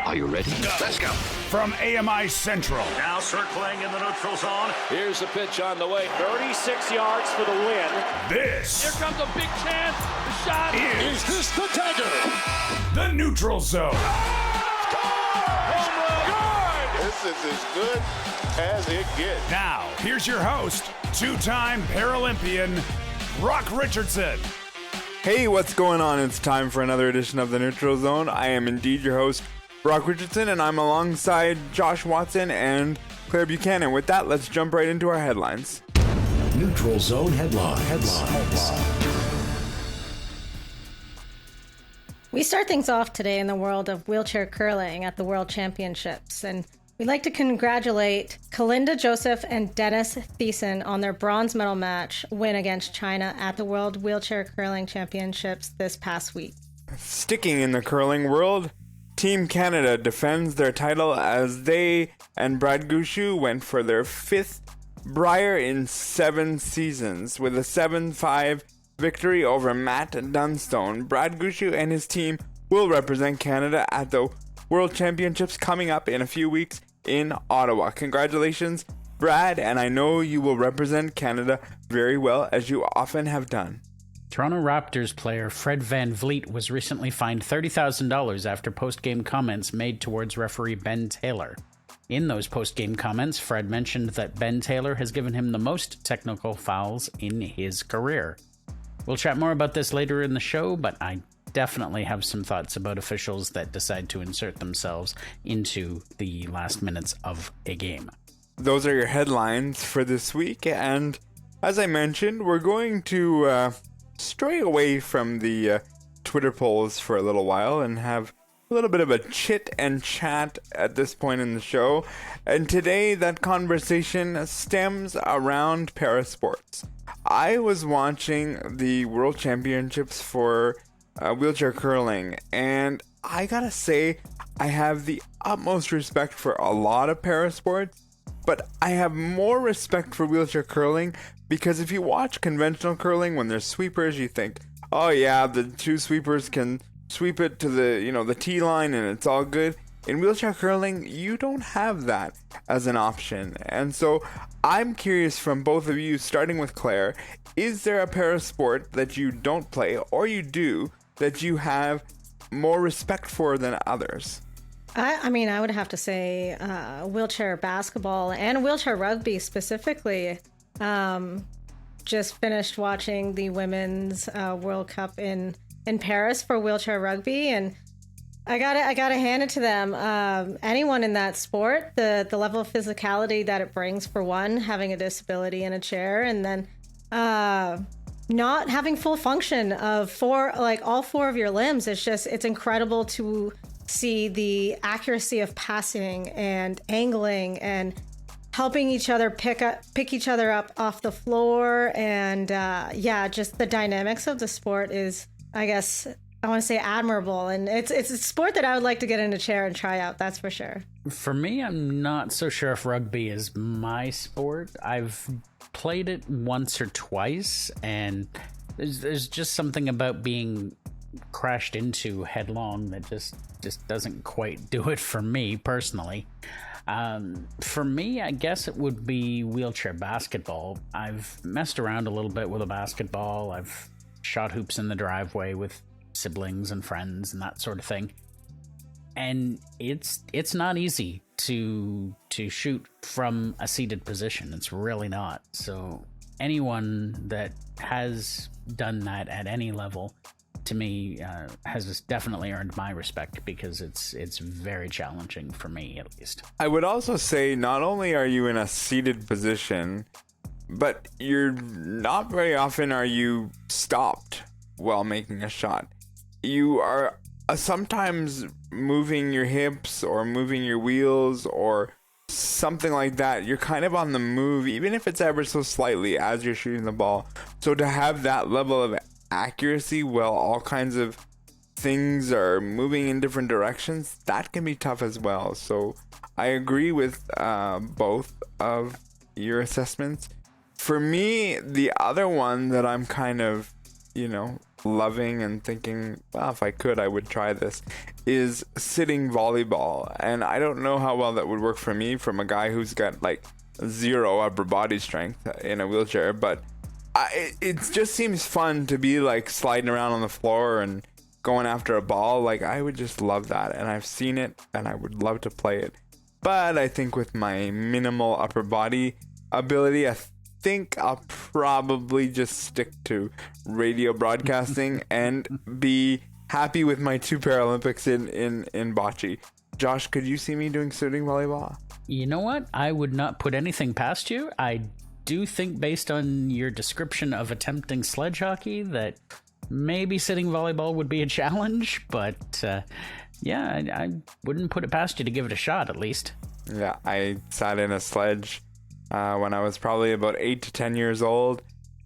Are you ready? Let's go. From AMI Central. Now circling in the neutral zone. Here's the pitch on the way. 36 yards for the win. This. Here comes a big chance. The shot. Is this the dagger? The neutral zone. Home run. This is as good as it gets. Now, here's your host, two-time Paralympian, Brock Richardson. Hey, what's going on? It's time for another edition of The Neutral Zone. I am indeed your host, Brock Richardson, and I'm alongside Josh Watson and Claire Buchanan. With that, let's jump right into our headlines. Neutral Zone headlines. We start things off today in the world of wheelchair curling at the World Championships, and we'd like to congratulate Kalinda Joseph and Dennis Thiessen on their bronze medal match win against China at the World Wheelchair Curling Championships this past week. Sticking in the curling world, Team Canada defends their title as they and Brad Gushue went for their fifth Brier in 7 seasons with a 7-5 victory over Matt Dunstone. Brad Gushue and his team will represent Canada at the World Championships coming up in a few weeks in Ottawa. Congratulations, Brad, and I know you will represent Canada very well, as you often have done. Toronto Raptors player Fred VanVleet was recently fined $30,000 after post-game comments made towards referee Ben Taylor. In those post-game comments, Fred mentioned that Ben Taylor has given him the most technical fouls in his career. We'll chat more about this later in the show, but I definitely have some thoughts about officials that decide to insert themselves into the last minutes of a game. Those are your headlines for this week, and as I mentioned, we're going to stray away from the Twitter polls for a little while and have a little bit of a chit and chat at this point in the show. And today that conversation stems around ParaSports. I was watching the World Championships for wheelchair curling, and I gotta say, I have the utmost respect for a lot of parasports, but I have more respect for wheelchair curling because if you watch conventional curling, when there's sweepers, you think, oh yeah, the two sweepers can sweep it to the tee line and it's all good. In wheelchair curling, you don't have that as an option. And so I'm curious from both of you, starting with Claire, is there a parasport that you don't play or you do that you have more respect for than others? I mean, I would have to say wheelchair basketball and wheelchair rugby specifically. Just finished watching the Women's World Cup in Paris for wheelchair rugby, and I gotta hand it to them. Anyone in that sport, the level of physicality that it brings, for one, having a disability in a chair, and then not having full function of all four of your limbs. It's incredible to see the accuracy of passing and angling and helping each other pick each other up off the floor, and just the dynamics of the sport is, I guess, I want to say admirable, and it's a sport that I would like to get in a chair and try out, that's for sure. For me, I'm not so sure if rugby is my sport. I've played it once or twice, and there's just something about being crashed into headlong that just doesn't quite do it for me personally. For me, I guess it would be wheelchair basketball. I've messed around a little bit with a basketball. I've shot hoops in the driveway with siblings and friends and that sort of thing. And it's not easy to shoot from a seated position. It's really not. So anyone that has done that at any level, to me, has definitely earned my respect because it's very challenging for me, at least. I would also say not only are you in a seated position, but you're not very often are you stopped while making a shot. You are sometimes moving your hips or moving your wheels or something like that. You're kind of on the move, even if it's ever so slightly as you're shooting the ball. So to have that level of accuracy while all kinds of things are moving in different directions, that can be tough as well. So I agree with both of your assessments. For me, the other one that I'm kind of, loving and thinking, well, if I could, I would try this, is sitting volleyball. And I don't know how well that would work for me from a guy who's got like zero upper body strength in a wheelchair, but it just seems fun to be like sliding around on the floor and going after a ball. Like, I would just love that, and I've seen it and I would love to play it. But I think with my minimal upper body ability, I think I'll probably just stick to radio broadcasting and be happy with my 2 Paralympics in bocce. Josh, could you see me doing sitting volleyball? You know what? I would not put anything past you. I do think, based on your description of attempting sledge hockey, that maybe sitting volleyball would be a challenge, but yeah, I wouldn't put it past you to give it a shot, at least. Yeah, I sat in a sledge when I was probably about 8 to 10 years old,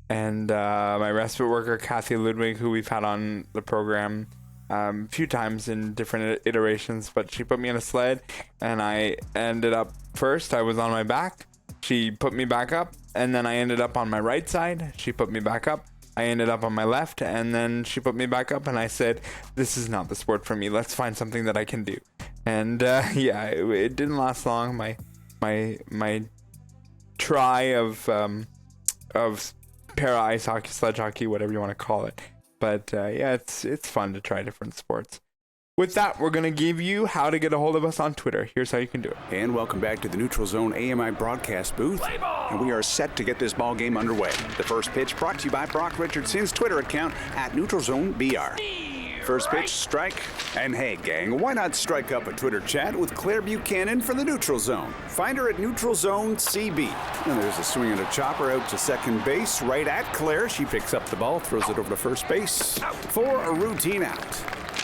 and my respite worker, Kathy Ludwig, who we've had on the program a few times in different iterations, but she put me in a sled, and I ended up first. I was on my back. She put me back up, and then I ended up on my right side. She put me back up. I ended up on my left, and then she put me back up, and I said, this is not the sport for me. Let's find something that I can do. And yeah, it didn't last long. My try of para ice hockey, sledge hockey, whatever you want to call it. But yeah, it's fun to try different sports. With that, we're going to give you how to get a hold of us on Twitter. Here's how you can do it. And welcome back to the Neutral Zone AMI broadcast booth. And we are set to get this ball game underway. The first pitch brought to you by Brock Richardson's Twitter account at NeutralZoneBR. First pitch, strike. And hey, gang, why not strike up a Twitter chat with Claire Buchanan for the Neutral Zone? Find her at Neutral Zone CB. And there's a swing and a chopper out to second base, right at Claire. She picks up the ball, throws it over to first base for a routine out.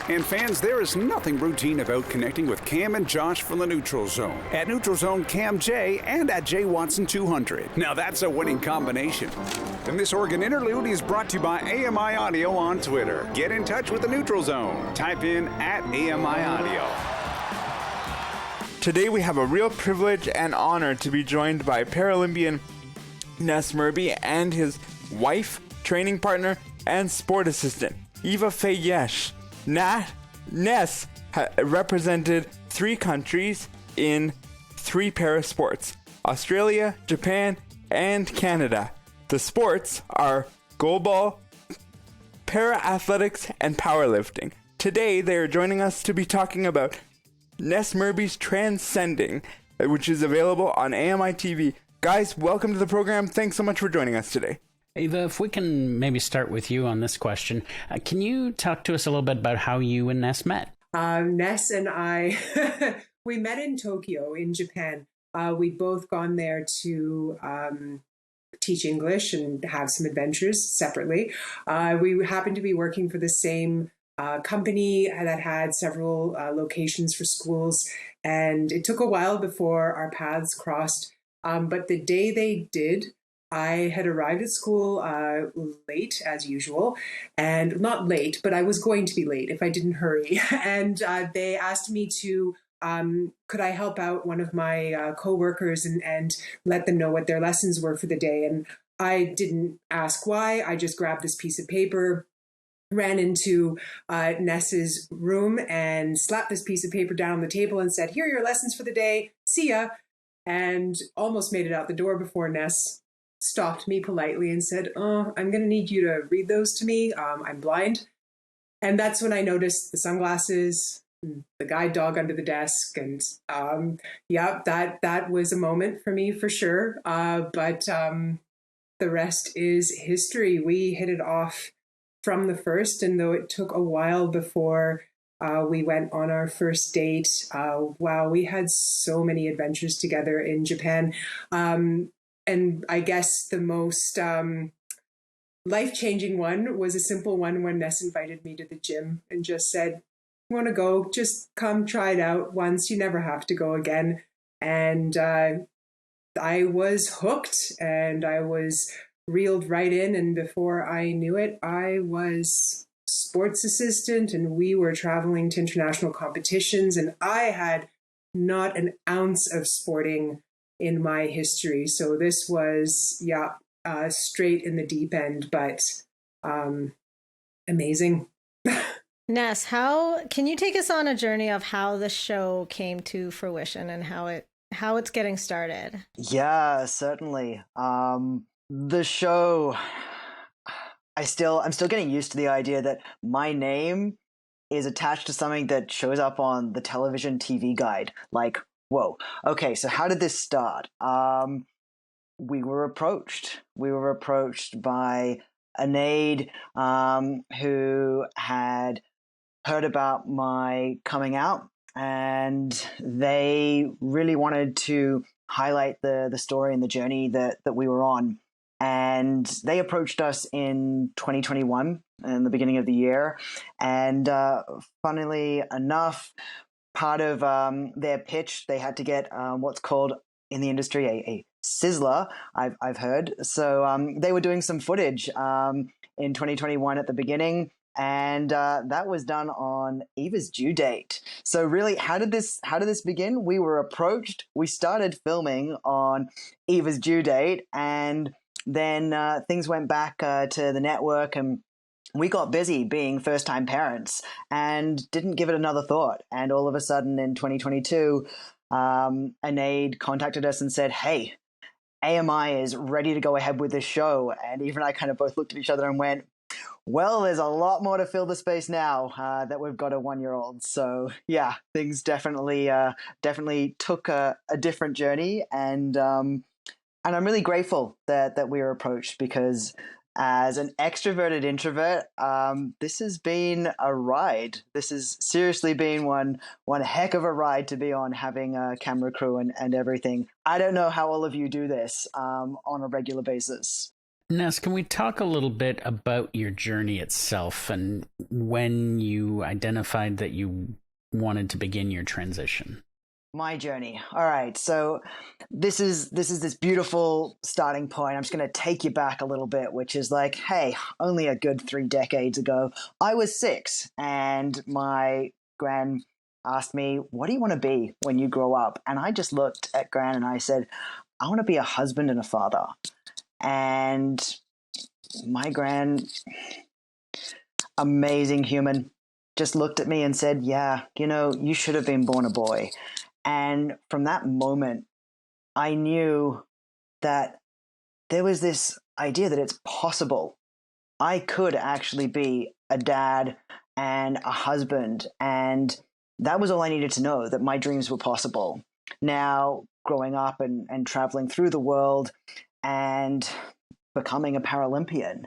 And fans, there is nothing routine about connecting with Cam and Josh from the Neutral Zone. At Neutral Zone Cam J and at J Watson 200. Now that's a winning combination. And this Oregon interlude is brought to you by AMI Audio on Twitter. Get in touch with the Neutral Zone. Type in at AMI Audio. Today we have a real privilege and honor to be joined by Paralympian Ness Murby and his wife, training partner, and sport assistant, Eva Fejes. Ness represented 3 countries in 3 para sports: Australia, Japan, and Canada. The sports are goalball, para athletics, and powerlifting. Today they are joining us to be talking about Ness Murby's Transcending, which is available on AMI-télé. Guys, welcome to the program. Thanks so much for joining us today. Eva, if we can maybe start with you on this question, can you talk to us a little bit about how you and Ness met? Ness and I, we met in Tokyo in Japan. We'd both gone there to teach English and have some adventures separately. We happened to be working for the same company that had several locations for schools, and it took a while before our paths crossed. But the day they did, I had arrived at school late, as usual, and not late, but I was going to be late if I didn't hurry. And they asked me to, could I help out one of my coworkers and let them know what their lessons were for the day. And I didn't ask why. I just grabbed this piece of paper, ran into Ness's room and slapped this piece of paper down on the table and said, "Here are your lessons for the day. See ya." And almost made it out the door before Ness stopped me politely and said, "Oh, I'm going to need you to read those to me. I'm blind." And that's when I noticed the sunglasses, the guide dog under the desk. And yeah, that was a moment for me for sure. But the rest is history. We hit it off from the first. And though it took a while before we went on our first date, wow, we had so many adventures together in Japan. And I guess the most life-changing one was a simple one when Ness invited me to the gym and just said, "You want to go? Just come try it out once. You never have to go again." And I was hooked, and I was reeled right in. And before I knew it, I was sports assistant, and we were traveling to international competitions. And I had not an ounce of sporting in my history. So this was, straight in the deep end. But Amazing. Ness, how can you take us on a journey of how the show came to fruition and how it's getting started? Yeah, certainly. The show, I'm still getting used to the idea that my name is attached to something that shows up on the television TV guide. Like, whoa. Okay, so how did this start? We were approached. We were approached by an aide who had heard about my coming out, and they really wanted to highlight the story and the journey that we were on. And they approached us in 2021, in the beginning of the year. And funnily enough, part of their pitch, they had to get what's called in the industry a sizzler, I've heard. So they were doing some footage in 2021 at the beginning, and that was done on Eva's due date. So really, how did this begin? We were approached. We started filming on Eva's due date, and then things went back to the network, and we got busy being first-time parents and didn't give it another thought. And all of a sudden in 2022, an aide contacted us and said, hey, AMI is ready to go ahead with this show. And Eva and I kind of both looked at each other and went, well, there's a lot more to fill the space now that we've got a 1-year-old. So yeah, things definitely took a different journey. And I'm really grateful that we were approached, because as an extroverted introvert, this has been a ride. This has seriously been one heck of a ride to be on, having a camera crew and everything. I don't know how all of you do this on a regular basis. Ness, can we talk a little bit about your journey itself and when you identified that you wanted to begin your transition? My journey. All right. So this is this beautiful starting point. I'm just going to take you back a little bit, which is like, hey, only a good 3 decades ago, I was 6, and my gran asked me, what do you want to be when you grow up? And I just looked at gran and I said, I want to be a husband and a father. And my gran, amazing human, just looked at me and said, yeah, you should have been born a boy. And from that moment, I knew that there was this idea that it's possible. I could actually be a dad and a husband. And that was all I needed to know, that my dreams were possible. Now, growing up and traveling through the world and becoming a Paralympian,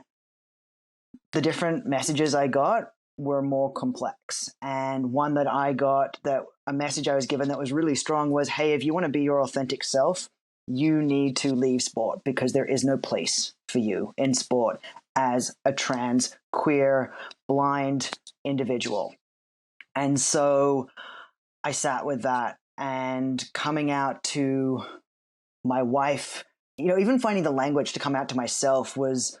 the different messages I got were more complex. And one that I got, that a message I was given that was really strong, was, hey, if you want to be your authentic self, you need to leave sport, because there is no place for you in sport as a trans, queer, blind individual. And so I sat with that, and coming out to my wife, even finding the language to come out to myself was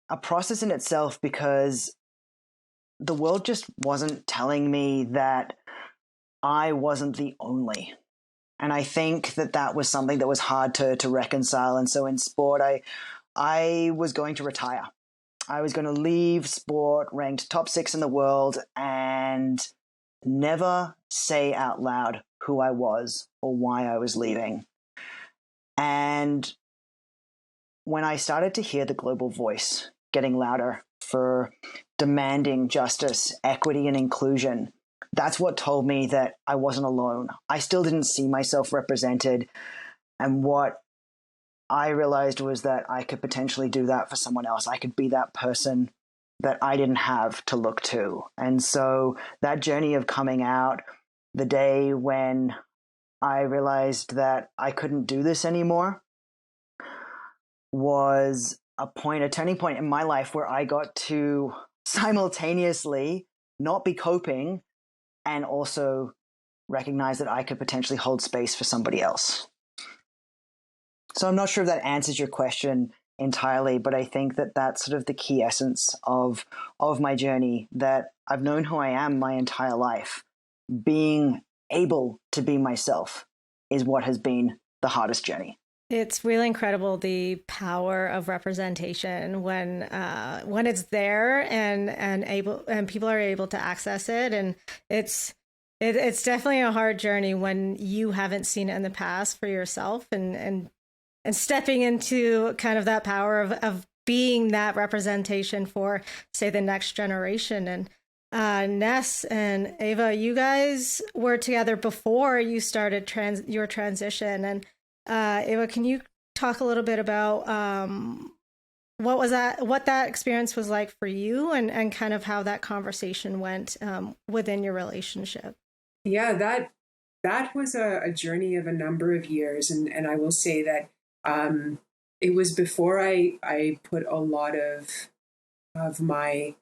a process in itself, because the world just wasn't telling me that I wasn't the only. And I think that was something that was hard to reconcile. And so in sport, I was going to retire. I was going to leave sport, ranked top 6 in the world, and never say out loud who I was or why I was leaving. And when I started to hear the global voice getting louder for demanding justice, equity, and inclusion, that's what told me that I wasn't alone. I still didn't see myself represented. And what I realized was that I could potentially do that for someone else. I could be that person that I didn't have to look to. And so that journey of coming out, the day when I realized that I couldn't do this anymore, was a turning point in my life where I got to simultaneously not be coping and also recognize that I could potentially hold space for somebody else. So I'm not sure if that answers your question entirely, but I think that that's sort of the key essence of my journey, that I've known who I am my entire life. Being able to be myself is what has been the hardest journey. It's really incredible the power of representation when it's there and people are able to access it, and it's definitely a hard journey when you haven't seen it in the past for yourself, and stepping into kind of that power of being that representation for, say, the next generation. And Ness and Eva, you guys were together before you started your transition. And Eva, can you talk a little bit about what that experience was like for you, and kind of how that conversation went within your relationship? Yeah, that was a journey of a number of years, and I will say that it was before I put a lot of my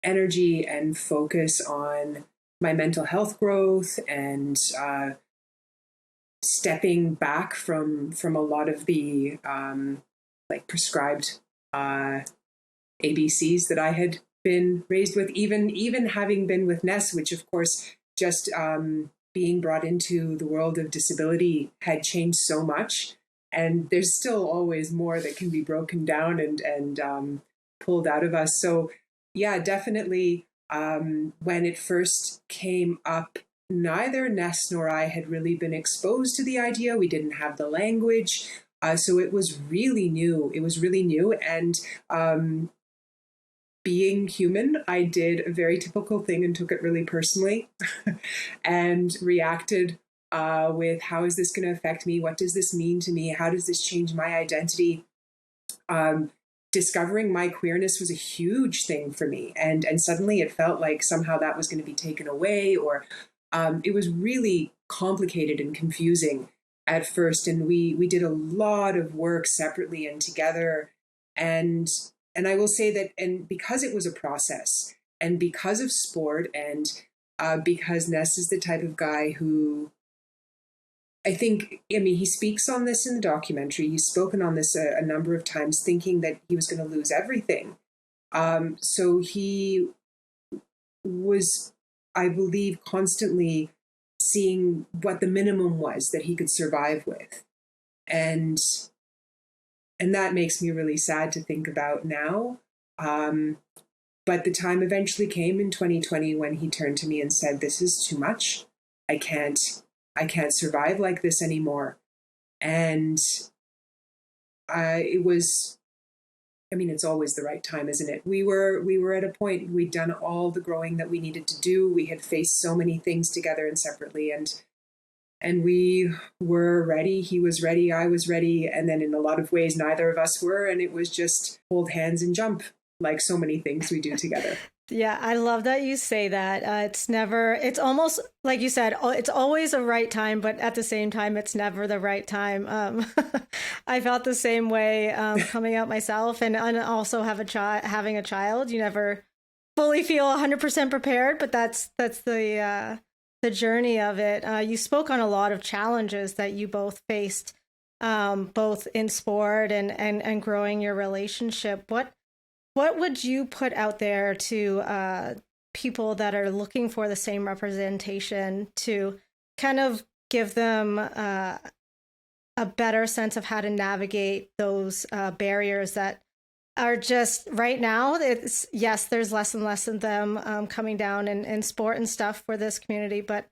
energy and focus on my mental health growth and stepping back from a lot of the like prescribed ABCs that I had been raised with, even having been with Ness, which of course just being brought into the world of disability had changed so much. And there's still always more that can be broken down and pulled out of us. So yeah, definitely when it first came up, neither Ness nor I had really been exposed to the idea. We didn't have the language. So it was really new. It was really new. And being human, I did a very typical thing and took it really personally and reacted with, how is this going to affect me? What does this mean to me? How does this change my identity? Discovering my queerness was a huge thing for me. And suddenly it felt like somehow that was going to be taken away, or it was really complicated and confusing at first. And we did a lot of work separately and together. And I will say that, and because it was a process, and because of sport, and because Ness is the type of guy who, he speaks on this in the documentary. He's spoken on this a number of times, thinking that he was going to lose everything. So he was, I believe, constantly seeing what the minimum was that he could survive with. And that makes me really sad to think about now. But the time eventually came in 2020 when he turned to me and said, "This is too much. I can't survive like this anymore." And it was, it's always the right time, isn't it? We were at a point, we'd done all the growing that we needed to do. We had faced so many things together and separately, and we were ready. He was ready. I was ready. And then in a lot of ways, neither of us were. And it was just hold hands and jump, like so many things we do together. Yeah, I love that you say that. It's almost like you said, it's always a right time, but at the same time, it's never the right time. I felt the same way coming out myself, and also having a child. You never fully feel 100% prepared, but that's the journey of it. You spoke on a lot of challenges that you both faced, both in sport and growing your relationship. What would you put out there to people that are looking for the same representation, to kind of give them a better sense of how to navigate those barriers that are just right now? There's less and less of them coming down in sport and stuff for this community, but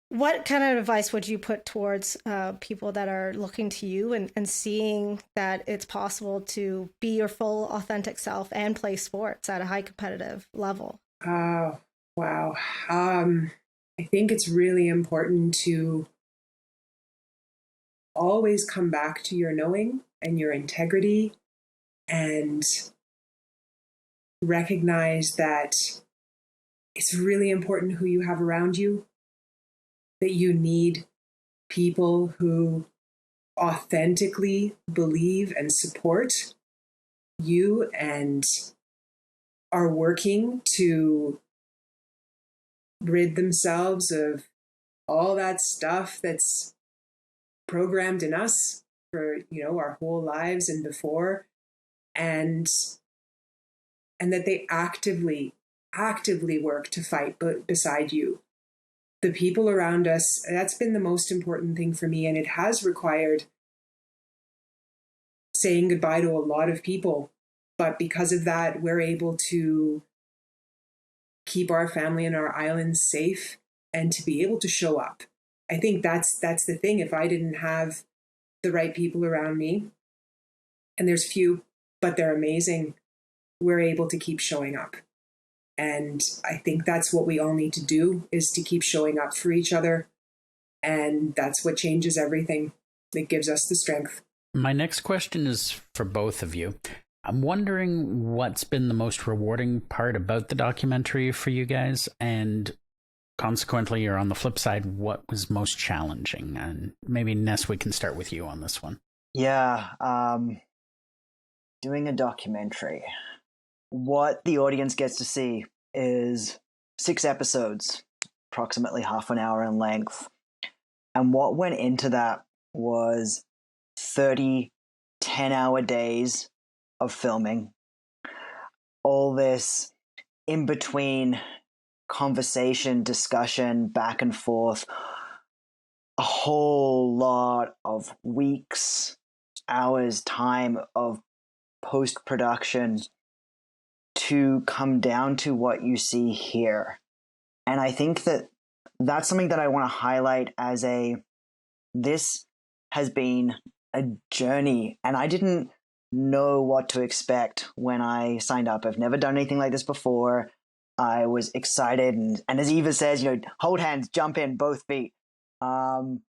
what kind of advice would you put towards people that are looking to you and seeing that it's possible to be your full authentic self and play sports at a high competitive level? Oh, wow. I think it's really important to always come back to your knowing and your integrity, and recognize that it's really important who you have around you, that you need people who authentically believe and support you and are working to rid themselves of all that stuff that's programmed in us for, our whole lives and before, and that they actively work to fight beside you. The people around us, that's been the most important thing for me. And it has required saying goodbye to a lot of people. But because of that, we're able to keep our family and our island safe and to be able to show up. I think that's the thing. If I didn't have the right people around me, and there's few, but they're amazing, we're able to keep showing up. And I think that's what we all need to do, is to keep showing up for each other. And that's what changes everything. It gives us the strength. My next question is for both of you. I'm wondering what's been the most rewarding part about the documentary for you guys, and consequently, or on the flip side, what was most challenging? And maybe Ness, we can start with you on this one. Yeah, doing a documentary. What the audience gets to see is 6 episodes, approximately half an hour in length. And what went into that was 30 10-hour days of filming. All this in between conversation, discussion, back and forth, a whole lot of weeks, hours, time of post-production to come down to what you see here. And I think that that's something that I want to highlight as this has been a journey, and I didn't know what to expect when I signed up. I've never done anything like this before. I was excited, and as Eva says, hold hands, jump in, both feet. And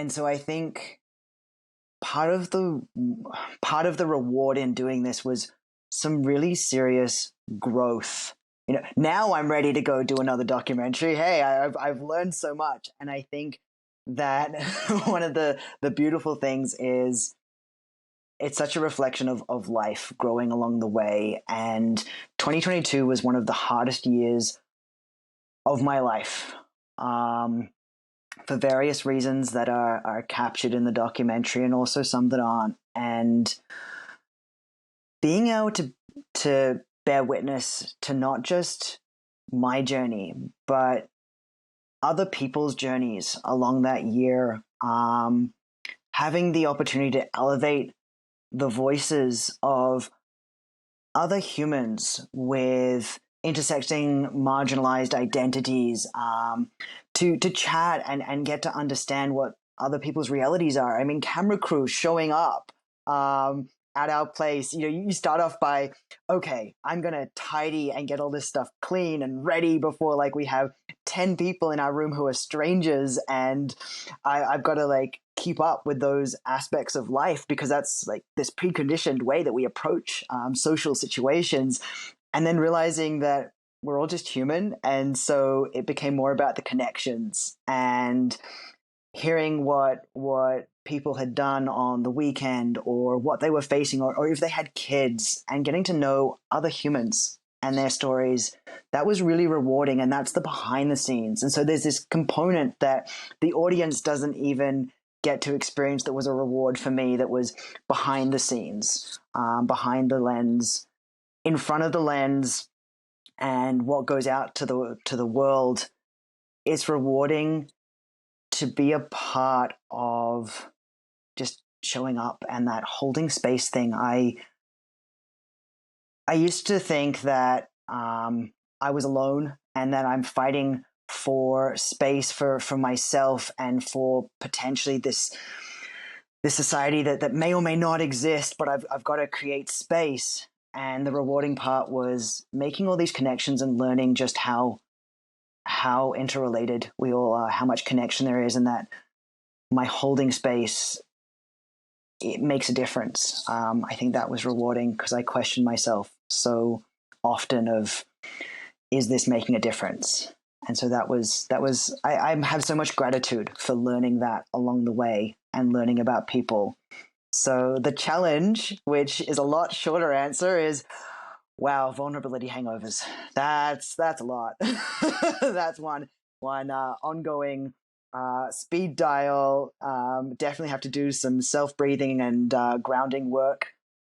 so I think part of the reward in doing this was some really serious growth. Now I'm ready to go do another documentary. Hey, I've learned so much, and I think that one of the beautiful things is it's such a reflection of life growing along the way. And 2022 was one of the hardest years of my life, for various reasons that are captured in the documentary, and also some that aren't. And being able to bear witness to not just my journey, but other people's journeys along that year, having the opportunity to elevate the voices of other humans with intersecting marginalized identities, to chat and get to understand what other people's realities are. I mean, camera crews showing up at our place. You start off by, okay, I'm going to tidy and get all this stuff clean and ready before we have 10 people in our room who are strangers, and I've got to keep up with those aspects of life, because that's this preconditioned way that we approach social situations. And then realizing that we're all just human, and so it became more about the connections and hearing what people had done on the weekend, or what they were facing, or if they had kids, and getting to know other humans and their stories. That was really rewarding, and that's the behind the scenes. And so there's this component that the audience doesn't even get to experience that was a reward for me, that was behind the scenes, behind the lens, in front of the lens, and what goes out to the world. It's rewarding to be a part of just showing up and that holding space thing. I used to think that I was alone, and that I'm fighting for space for myself, and for potentially this society that may or may not exist, but I've got to create space. And the rewarding part was making all these connections and learning just how interrelated we all are, how much connection there is, and that my holding space, it makes a difference. I think that was rewarding, because I questioned myself so often of, is this making a difference? And so that was I have so much gratitude for learning that along the way, and learning about people. So the challenge, which is a lot shorter answer, is, wow, vulnerability hangovers. That's a lot. That's one ongoing speed dial. Definitely have to do some self-breathing and grounding work.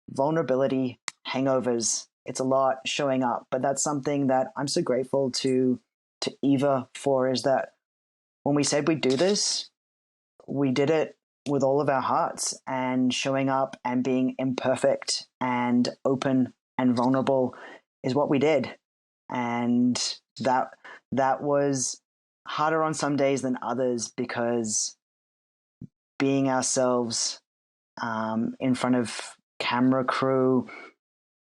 Vulnerability hangovers. It's a lot showing up, but that's something that I'm so grateful to Eva for, is that when we said we'd do this, we did it with all of our hearts, and showing up and being imperfect and open and vulnerable is what we did. And that was harder on some days than others, because being ourselves in front of camera crew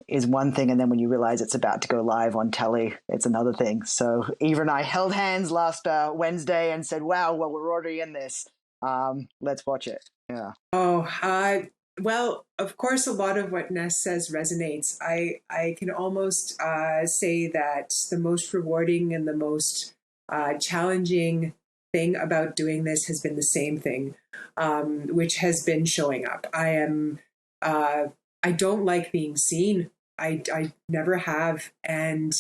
is one thing, and then when you realize it's about to go live on telly, it's another thing. So Eva and I held hands last Wednesday and said, wow, well, we're already in this. Let's watch it. Yeah. Well, of course, a lot of what Ness says resonates. I can almost say that the most rewarding and the most challenging thing about doing this has been the same thing, which has been showing up. I don't like being seen. I never have. And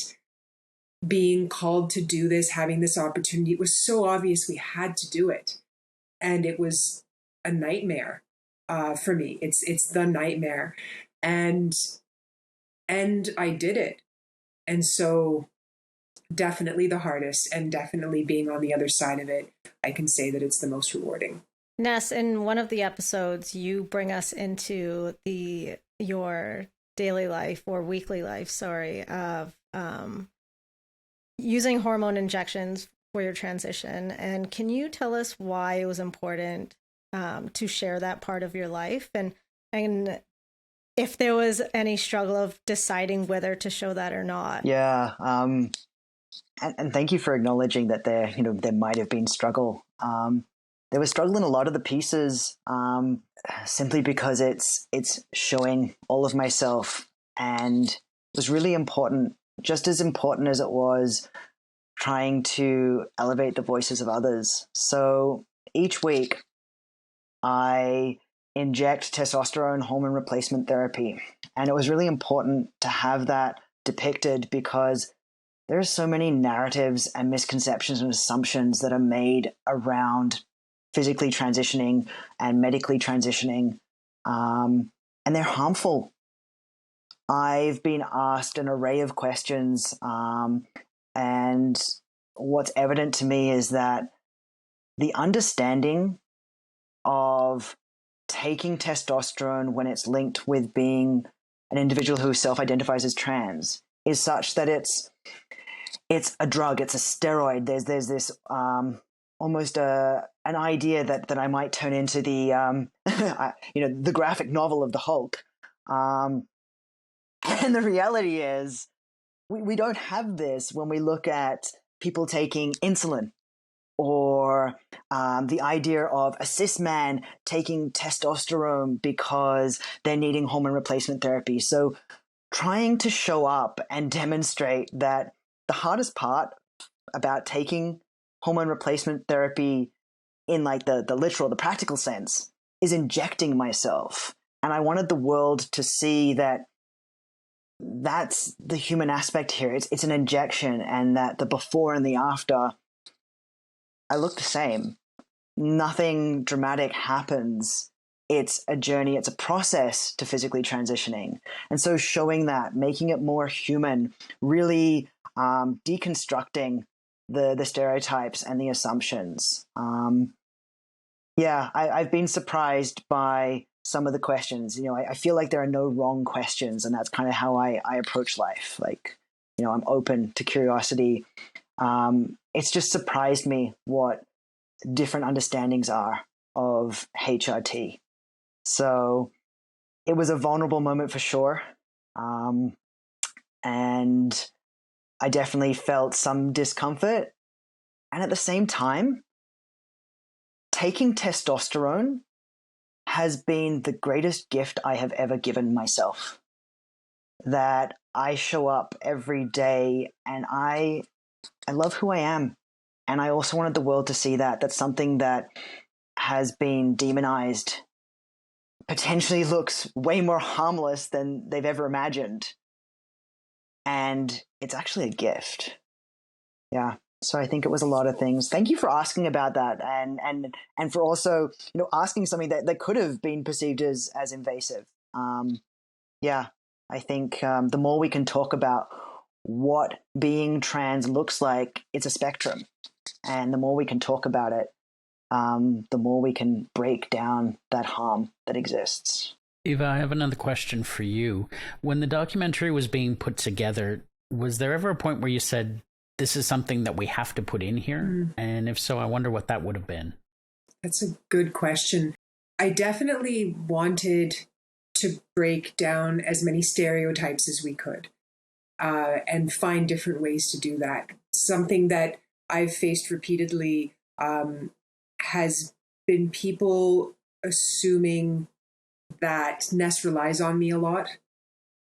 being called to do this, having this opportunity, it was so obvious we had to do it. And it was a nightmare for me. It's the nightmare. And I did it. And so definitely the hardest, and definitely being on the other side of it, I can say that it's the most rewarding. Ness, in one of the episodes, you bring us into your daily life, or weekly life, sorry, of using hormone injections for your transition. And can you tell us why it was important to share that part of your life, and if there was any struggle of deciding whether to show that or not? Yeah. And thank you for acknowledging that there might have been struggle. There was struggle in a lot of the pieces, simply because it's showing all of myself, and it was really important, just as important as it was trying to elevate the voices of others. So each week I inject testosterone hormone replacement therapy, and it was really important to have that depicted, because there are so many narratives and misconceptions and assumptions that are made around physically transitioning and medically transitioning, and they're harmful. I've been asked an array of questions, and what's evident to me is that the understanding of taking testosterone when it's linked with being an individual who self-identifies as trans is such that it's a drug, it's a steroid. There's this almost an idea that I might turn into the the graphic novel of the Hulk, and the reality is we don't have this when we look at people taking insulin, or the idea of a cis man taking testosterone because they're needing hormone replacement therapy. So trying to show up and demonstrate that the hardest part about taking hormone replacement therapy in like the literal, the practical sense, is injecting myself. And I wanted the world to see that that's the human aspect here. It's an injection, and that the before and the after, I look the same. Nothing dramatic happens. It's a journey, it's a process to physically transitioning. And so showing that, making it more human, really deconstructing the stereotypes and the assumptions. I've been surprised by some of the questions. I feel like there are no wrong questions, and that's kind of how I approach life. Like, I'm open to curiosity. It's just surprised me what different understandings are of HRT. So it was a vulnerable moment for sure. And I definitely felt some discomfort. And at the same time, taking testosterone has been the greatest gift I have ever given myself. That I show up every day and I love who I am. And I also wanted the world to see that. That's something that has been demonized, potentially looks way more harmless than they've ever imagined. And it's actually a gift. Yeah. So I think it was a lot of things. Thank you for asking about that, and for also, asking something that could have been perceived as invasive. I think the more we can talk about what being trans looks like, it's a spectrum. And the more we can talk about it, the more we can break down that harm that exists. Eva, I have another question for you. When the documentary was being put together, was there ever a point where you said, this is something that we have to put in here? And if so, I wonder what that would have been. That's a good question. I definitely wanted to break down as many stereotypes as we could, and find different ways to do that. Something that I've faced repeatedly has been people assuming that Ness relies on me a lot.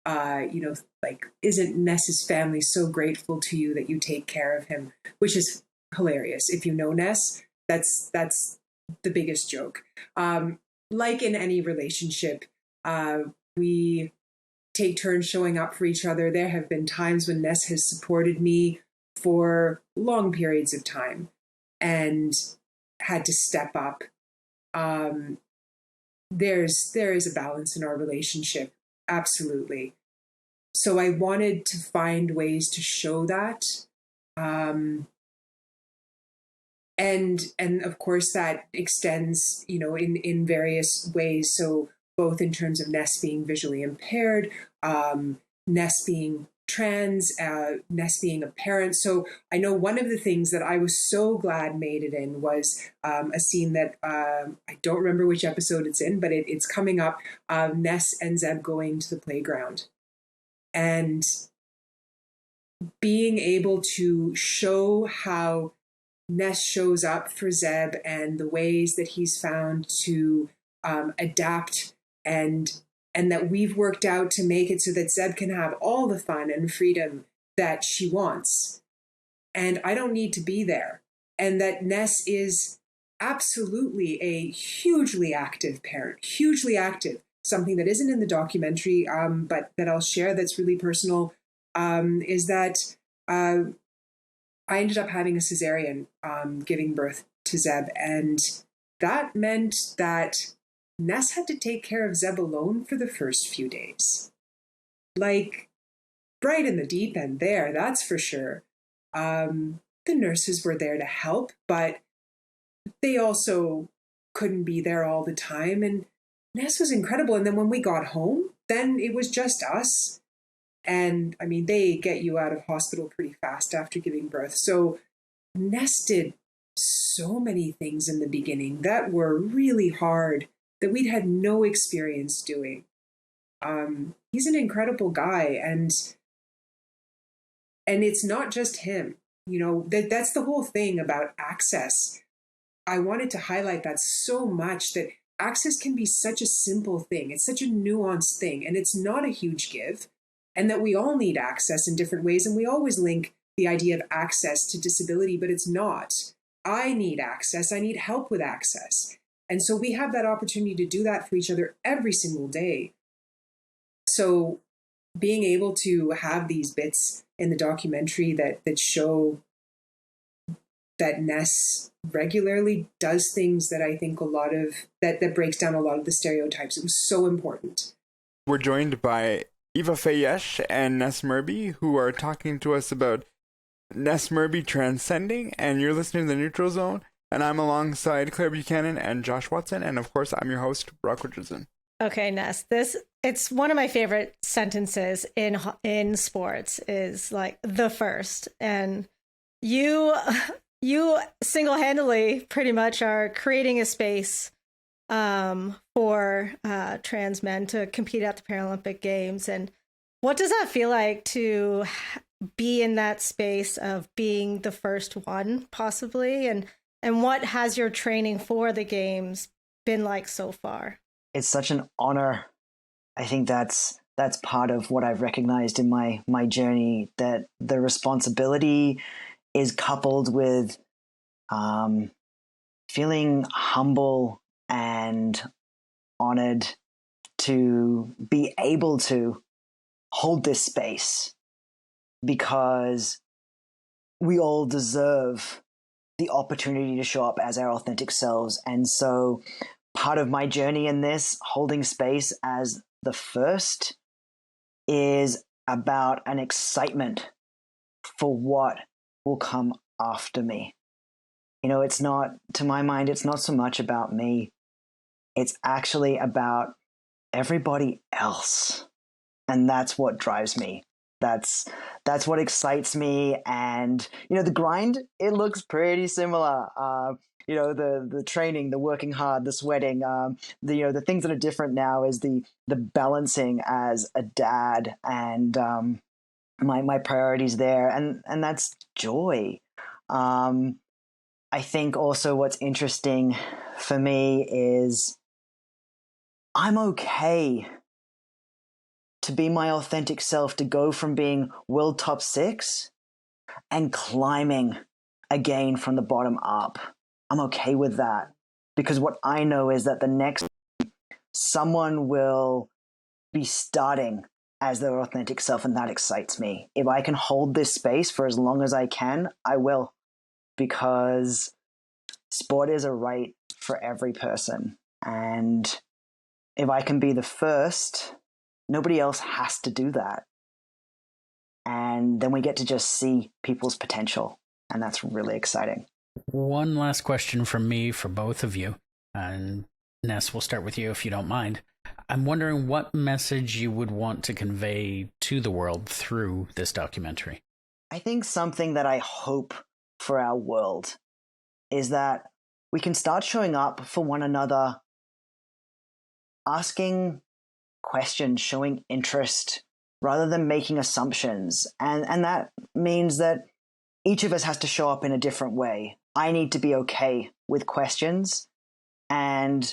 Like, isn't Ness's family so grateful to you that you take care of him? Which is hilarious. If you know Ness, that's the biggest joke. Like in any relationship, we take turns showing up for each other. There have been times when Ness has supported me for long periods of time and had to step up. There is a balance in our relationship, absolutely. So I wanted to find ways to show that. And of course that extends, in various ways. So both in terms of Ness being visually impaired, Ness being trans, Ness being a parent. So I know one of the things that I was so glad made it in was a scene that I don't remember which episode it's in, but it's coming up. Ness and Zeb going to the playground and being able to show how Ness shows up for Zeb and the ways that he's found to adapt and that we've worked out to make it so that Zeb can have all the fun and freedom that she wants. And I don't need to be there. And that Ness is absolutely a hugely active parent, hugely active. Something that isn't in the documentary, but that I'll share that's really personal, is that I ended up having a cesarean giving birth to Zeb. And that meant that Ness had to take care of Zeb alone for the first few days. Like, right in the deep end there, that's for sure. The nurses were there to help, but they also couldn't be there all the time. And Ness was incredible. And then when we got home, then it was just us. And I mean, they get you out of hospital pretty fast after giving birth. So Ness did so many things in the beginning that were really hard, that we'd had no experience doing. He's an incredible guy, and it's not just him. That's the whole thing about access. I wanted to highlight that so much, that access can be such a simple thing. It's such a nuanced thing, and it's not a huge give, and that we all need access in different ways, and we always link the idea of access to disability, but it's not. I need access. I need help with access. And so we have that opportunity to do that for each other every single day. So being able to have these bits in the documentary that show that Ness regularly does things that I think that breaks down a lot of the stereotypes. It was so important. We're joined by Eva Fejes and Ness Murby, who are talking to us about Ness Murby Transcending, and you're listening to The Neutral Zone. And I'm alongside Claire Buchanan and Josh Watson. And of course, I'm your host, Brock Richardson. Okay, Ness, it's one of my favorite sentences in sports is like the first. And you single-handedly pretty much are creating a space for trans men to compete at the Paralympic Games. And what does that feel like to be in that space of being the first one, possibly? And what has your training for the games been like so far? It's such an honor. I think that's part of what I've recognized in my journey, that the responsibility is coupled with feeling humble and honored to be able to hold this space, because we all deserve the opportunity to show up as our authentic selves. And so part of my journey in this, holding space as the first, is about an excitement for what will come after me. it's not, to my mind, it's not so much about me. It's actually about everybody else. And that's what drives me. That's what excites me. And, the grind, it looks pretty similar. The training, the working hard, the sweating, the things that are different now is the balancing as a dad and my priorities there. And that's joy. I think also what's interesting for me is I'm okay to be my authentic self, to go from being world top 6 and climbing again from the bottom up. I'm okay with that, because what I know is that the next someone will be starting as their authentic self, and that excites me. If I can hold this space for as long as I can, I will, because sport is a right for every person. And if I can be the first, nobody else has to do that. And then we get to just see people's potential. And that's really exciting. One last question from me for both of you. And Ness, we'll start with you if you don't mind. I'm wondering what message you would want to convey to the world through this documentary. I think something that I hope for our world is that we can start showing up for one another, asking questions, showing interest, rather than making assumptions. And that means that each of us has to show up in a different way. I need to be okay with questions, and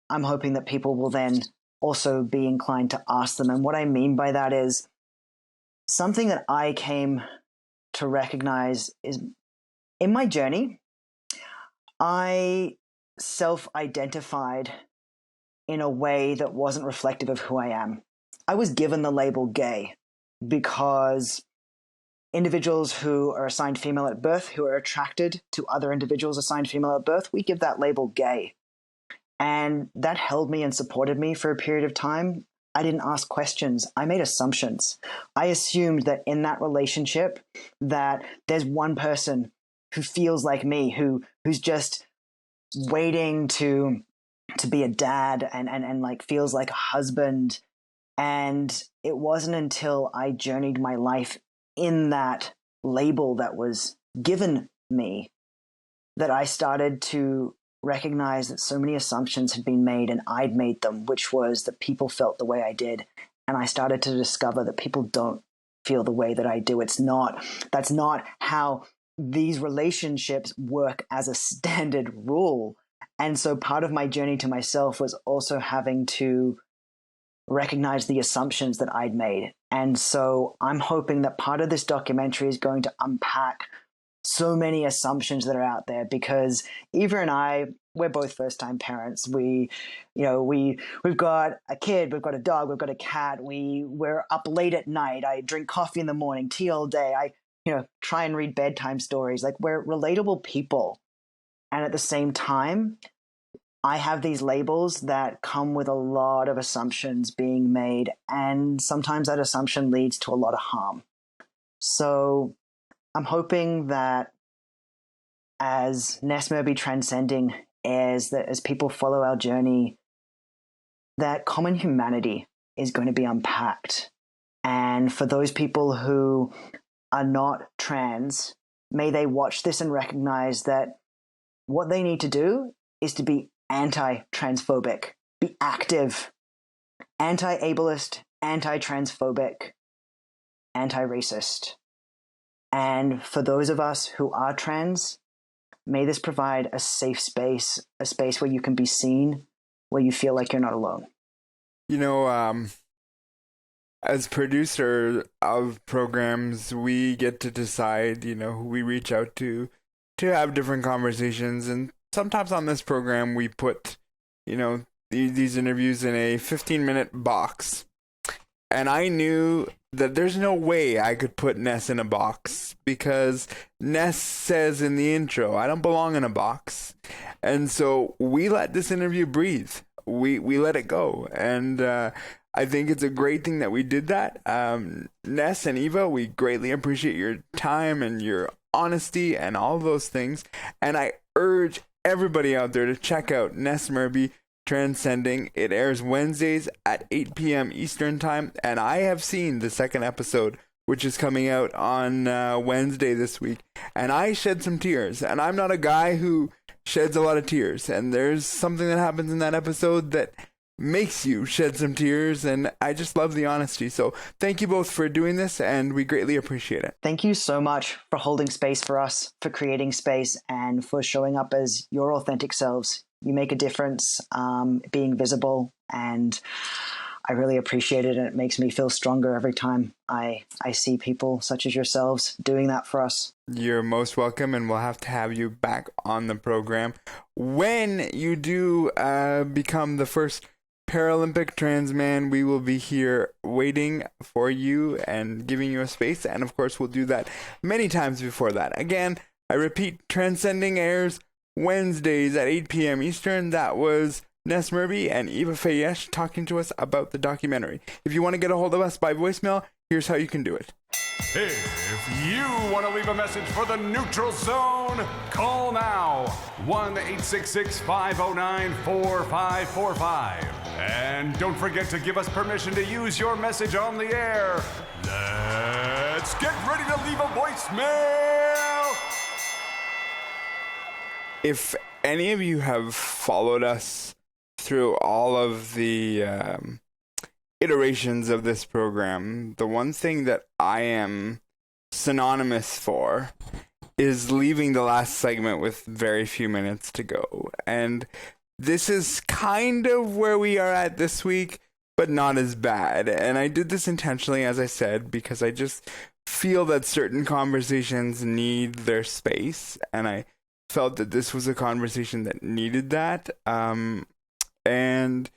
I'm hoping that people will then also be inclined to ask them. And what I mean by that is something that I came to recognize is in my journey, I self-identified in a way that wasn't reflective of who I am. I was given the label gay because individuals who are assigned female at birth, who are attracted to other individuals assigned female at birth, we give that label gay. And that held me and supported me for a period of time. I didn't ask questions. I made assumptions. I assumed that in that relationship that there's one person who feels like me, who's just waiting to be a dad and like feels like a husband. And it wasn't until I journeyed my life in that label that was given me that I started to recognize that so many assumptions had been made and I'd made them, which was that people felt the way I did. And I started to discover that people don't feel the way that I do. That's not how these relationships work as a standard rule. And so part of my journey to myself was also having to recognize the assumptions that I'd made. And so I'm hoping that part of this documentary is going to unpack so many assumptions that are out there, because Eva and I, we're both first-time parents. We've got a kid, we've got a dog, we've got a cat. We're up late at night. I drink coffee in the morning, tea all day. I try and read bedtime stories. Like, we're relatable people. And at the same time, I have these labels that come with a lot of assumptions being made, and sometimes that assumption leads to a lot of harm. So I'm hoping that as Ness Murby Transcending airs, that as people follow our journey, that common humanity is going to be unpacked. And for those people who are not trans, may they watch this and recognize that what they need to do is to be anti-transphobic, be active, anti-ableist, anti-transphobic, anti-racist. And for those of us who are trans, may this provide a safe space, a space where you can be seen, where you feel like you're not alone. As producer of programs, we get to decide, who we reach out to have different conversations. And sometimes on this program, we put, these interviews in a 15-minute box. And I knew that there's no way I could put Ness in a box, because Ness says in the intro, I don't belong in a box. And so we let this interview breathe. We let it go. And I think it's a great thing that we did that. Ness and Eva, we greatly appreciate your time and your honesty and all those things. And I urge everybody out there to check out Ness Murby Transcending. It airs Wednesdays at 8 p.m. Eastern Time, and I have seen the second episode, which is coming out on Wednesday this week, and I shed some tears. And I'm not a guy who sheds a lot of tears, and there's something that happens in that episode that makes you shed some tears, and I just love the honesty. So thank you both for doing this, and we greatly appreciate it. Thank you so much for holding space for us, for creating space, and for showing up as your authentic selves. You make a difference, being visible, and I really appreciate it, and it makes me feel stronger every time I see people such as yourselves doing that for us. You're most welcome, and we'll have to have you back on the program when you do become the first Paralympic trans man. We will be here waiting for you and giving you a space, and of course we'll do that many times before that. Again, I repeat, Transcending airs Wednesdays at 8 p.m. Eastern. That was Ness Murby and Eva Fejes talking to us about the documentary. If you want to get a hold of us by voicemail, here's how you can do it. If you want to leave a message for the Neutral Zone, call now 1-866-509-4545. And don't forget to give us permission to use your message on the air. Let's get ready to leave a voicemail. If any of you have followed us through all of the iterations of this program, the one thing that I am synonymous for is leaving the last segment with very few minutes to go. And this is kind of where we are at this week, but not as bad. And I did this intentionally, as I said, because I just feel that certain conversations need their space, and I felt that this was a conversation that needed that. And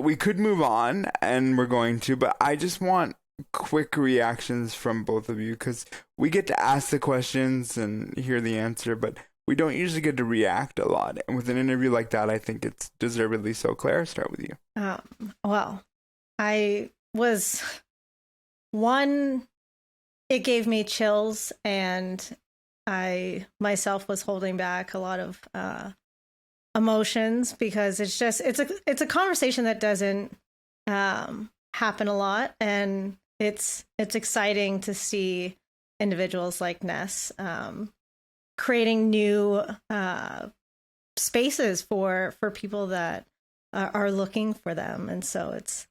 we could move on, and we're going to, but I just want quick reactions from both of you, because we get to ask the questions and hear the answer, but we don't usually get to react a lot. And with an interview like that, I think it's deservedly so. Claire, start with you. Well, I was it gave me chills, and I myself was holding back a lot of emotions, because it's a conversation that doesn't happen a lot, and it's exciting to see individuals like Ness creating new spaces for people that are looking for them. And so it's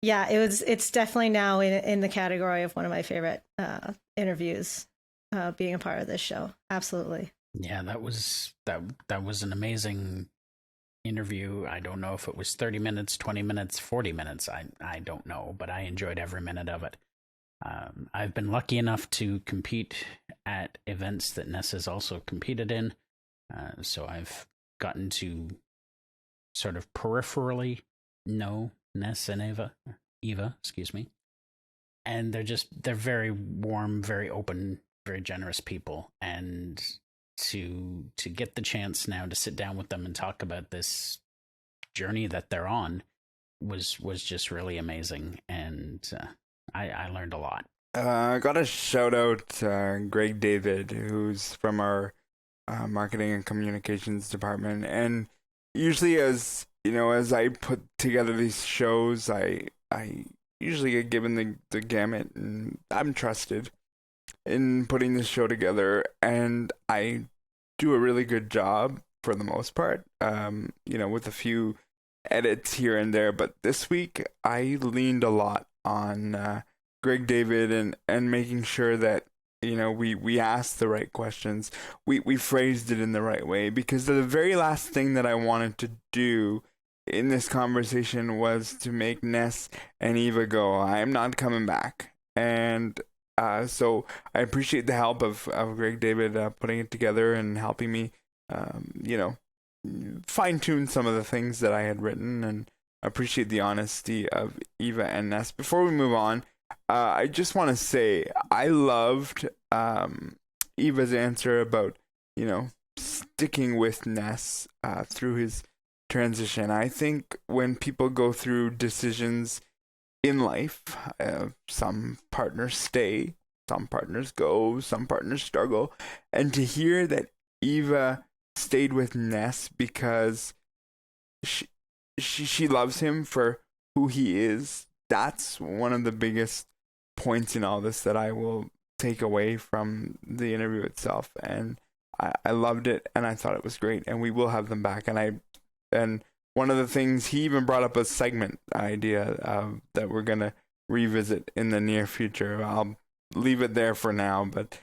it's definitely now in the category of one of my favorite interviews, being a part of this show. Absolutely. Yeah, that was an amazing interview. I don't know if it was 30 minutes, 20 minutes, 40 minutes. I don't know, but I enjoyed every minute of it. I've been lucky enough to compete at events that Ness has also competed in. So I've gotten to sort of peripherally know Ness and Eva, excuse me. And they're very warm, very open, very generous people. And to get the chance now to sit down with them and talk about this journey that they're on was just really amazing. And I learned a lot. I got to shout out Greg David, who's from our marketing and communications department. And usually, as I put together these shows, I usually get given the gamut, and I'm trusted in putting this show together, and I do a really good job for the most part, with a few edits here and there. But this week, I leaned a lot on Greg David and making sure that we asked the right questions, we phrased it in the right way, because the very last thing that I wanted to do in this conversation was to make Ness and Eva go, I'm not coming back. And so I appreciate the help of Greg David putting it together and helping me fine tune some of the things that I had written, and appreciate the honesty of Eva and Ness. Before we move on, I just want to say I loved Eva's answer about, sticking with Ness through his transition. I think when people go through decisions in life, some partners stay, some partners go, some partners struggle. And to hear that Eva stayed with Ness because she loves him for who he is, that's one of the biggest points in all this that I will take away from the interview itself. And I loved it, and I thought it was great, and we will have them back. And one of the things, he even brought up a segment idea that we're gonna revisit in the near future. I'll leave it there for now, but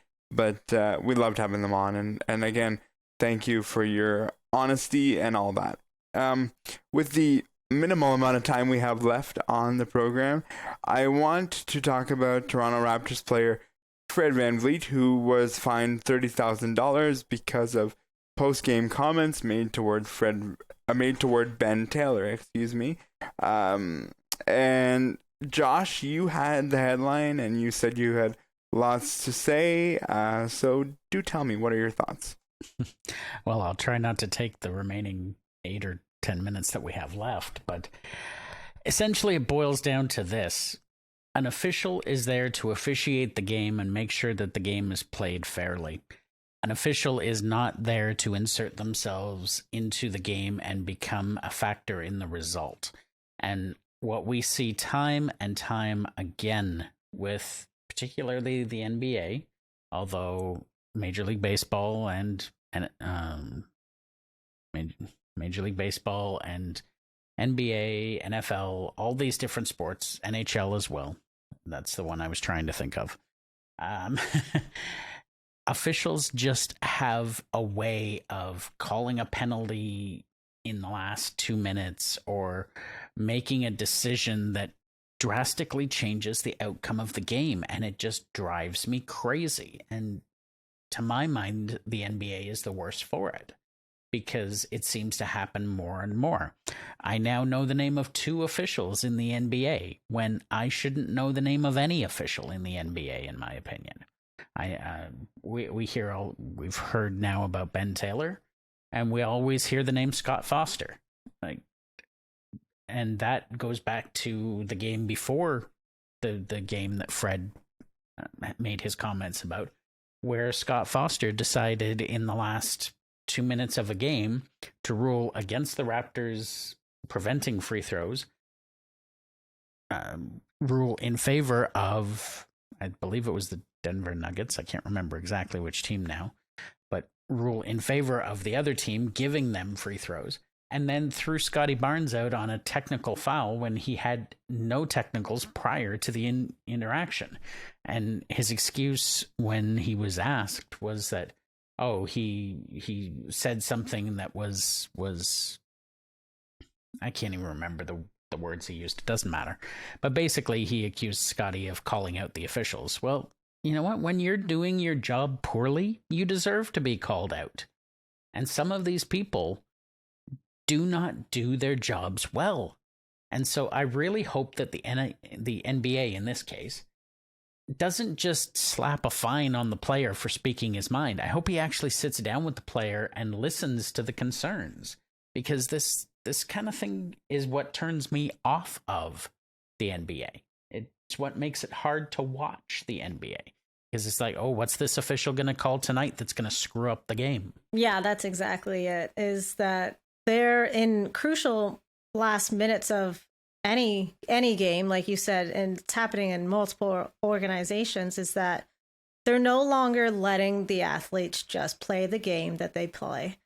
we loved having them on, and again, thank you for your honesty and all that. With the minimal amount of time we have left on the program, I want to talk about Toronto Raptors player Fred VanVleet, who was fined $30,000 because of post-game comments made toward Ben Taylor, and Josh, you had the headline and you said you had lots to say, so do tell me, what are your thoughts? Well, I'll try not to take the remaining 8 or 10 minutes that we have left, but essentially it boils down to this. An official is there to officiate the game and make sure that the game is played fairly. An official is not there to insert themselves into the game and become a factor in the result. And what we see time and time again with particularly the NBA, although Major League Baseball and Major League Baseball and NBA, NFL, all these different sports, NHL as well. That's the one I was trying to think of. Officials just have a way of calling a penalty in the last 2 minutes or making a decision that drastically changes the outcome of the game, and it just drives me crazy. And to my mind, the NBA is the worst for it, because it seems to happen more and more. I now know the name of 2 officials in the NBA when I shouldn't know the name of any official in the NBA, in my opinion. We've heard now about Ben Taylor, and we always hear the name Scott Foster. And that goes back to the game before the game that Fred made his comments about, where Scott Foster decided in the last 2 minutes of a game to rule against the Raptors preventing free throws, rule in favor of, I believe it was the Denver Nuggets. I can't remember exactly which team now, but rule in favor of the other team giving them free throws, and then threw Scotty Barnes out on a technical foul when he had no technicals prior to the interaction. And his excuse when he was asked was that, he said something that was I can't even remember the words he used. It doesn't matter. But basically, he accused Scotty of calling out the officials. Well, you know what? When you're doing your job poorly, you deserve to be called out. And some of these people do not do their jobs well. And so I really hope that the NBA, in this case, doesn't just slap a fine on the player for speaking his mind. I hope he actually sits down with the player and listens to the concerns, because this kind of thing is what turns me off of the NBA. It's what makes it hard to watch the NBA, because it's like, what's this official going to call tonight that's going to screw up the game? Yeah, that's exactly it, is that they're in crucial last minutes of any game, like you said, and it's happening in multiple organizations, is that they're no longer letting the athletes just play the game that they play,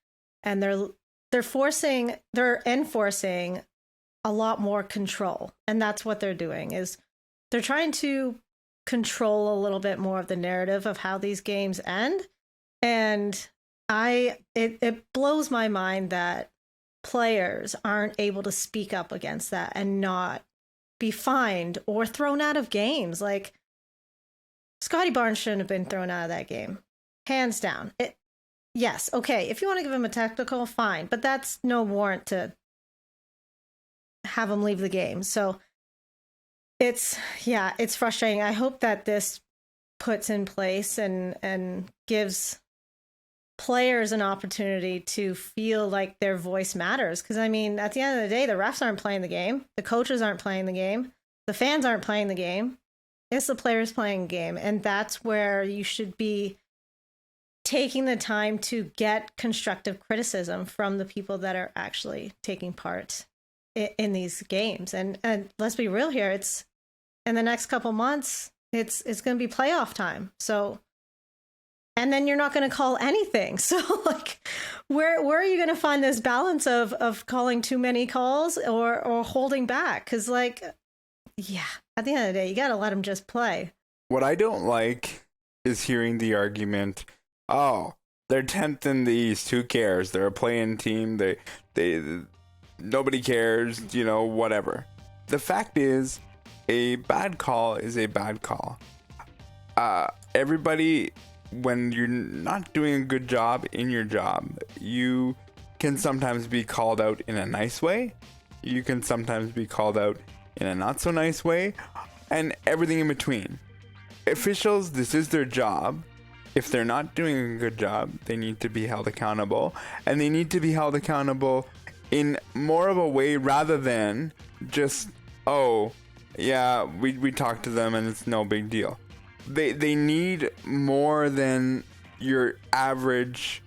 and they're enforcing a lot more control. And that's what they're doing, is they're trying to control a little bit more of the narrative of how these games end. And it blows my mind that players aren't able to speak up against that and not be fined or thrown out of games. Like, Scotty Barnes shouldn't have been thrown out of that game, hands down. Yes, okay, if you want to give him a technical, fine, but that's no warrant to have him leave the game. So it's frustrating. I hope that this puts in place and gives players an opportunity to feel like their voice matters. Because, I mean, at the end of the day, the refs aren't playing the game. The coaches aren't playing the game. The fans aren't playing the game. It's the players playing game, and that's where you should be taking the time to get constructive criticism from the people that are actually taking part in these games. And let's be real here, it's in the next couple months, it's going to be playoff time. So, and then you're not going to call anything. So like, where are you going to find this balance of calling too many calls or holding back? Because like, yeah, at the end of the day, you got to let them just play. What I don't like is hearing the argument, oh, they're 10th in the East, who cares? They're a play-in team, they nobody cares, whatever. The fact is, a bad call is a bad call. Everybody, when you're not doing a good job in your job, you can sometimes be called out in a nice way. You can sometimes be called out in a not so nice way, and everything in between. Officials, this is their job. If they're not doing a good job, they need to be held accountable, and they need to be held accountable in more of a way rather than just, oh, yeah, we talked to them and it's no big deal. They need more than your average,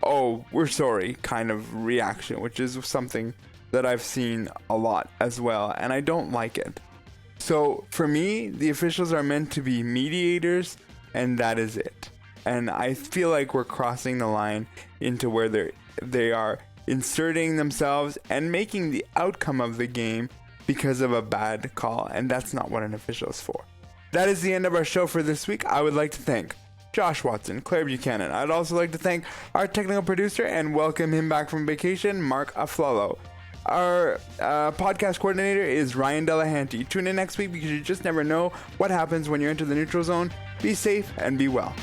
oh, we're sorry kind of reaction, which is something that I've seen a lot as well, and I don't like it. So for me, the officials are meant to be mediators, and that is it. And I feel like we're crossing the line into where they are inserting themselves and making the outcome of the game because of a bad call, and that's not what an official is for. That is the end of our show for this week. I would like to thank Josh Watson, Claire Buchanan. I'd also like to thank our technical producer and welcome him back from vacation, Mark Aflalo. Our podcast coordinator is Ryan Delahanty. Tune in next week because you just never know what happens when you enter the neutral zone. Be safe and be well.